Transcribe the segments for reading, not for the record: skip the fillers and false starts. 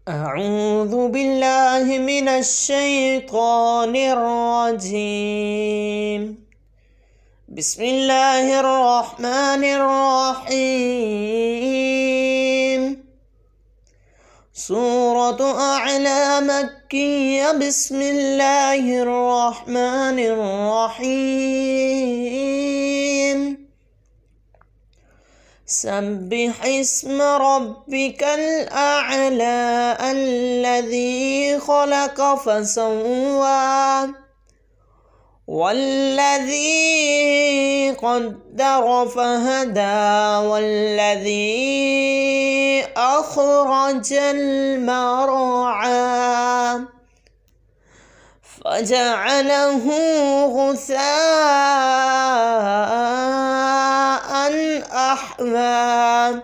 أعوذ بالله من الشيطان الرجيم. بسم الله الرحمن الرحيم. سورة أعلى مكية. بسم الله الرحمن الرحيم. سبح اسم ربك الأعلى الذي خلق فسوى والذي قدر فهدى والذي أخرج المرعى فجعله غثاء أحوى.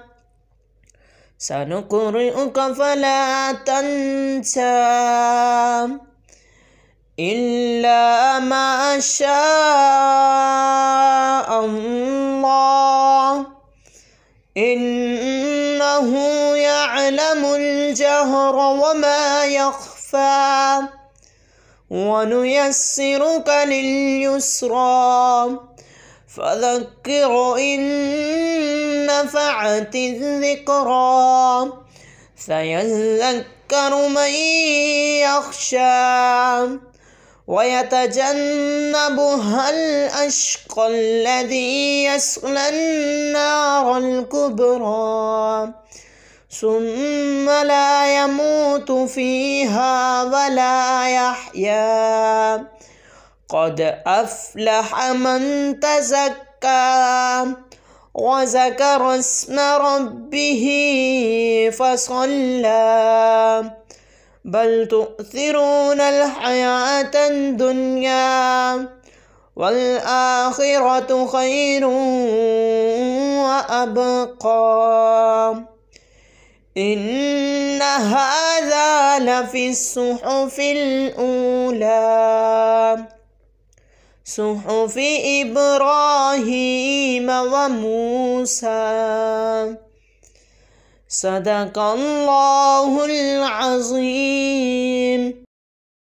سنقرئك فلا تنسى إلا ما شاء الله إنه يعلم الجهر وما يخفى ونيسرك لليسرى فذكر إن نفعت الذكرى سيذكر من يخشى ويتجنبها الأشقى الذي يصلى النار الكبرى ثم لا يموت فيها ولا يحيا. قد أفلح من تزكى وذكر اسم ربه فصلى بل تؤثرون الحياة الدنيا والآخرة خير وأبقى. إن هذا لفي الصحف الأولى صحف إبراهيم وموسى. صدق الله العظيم.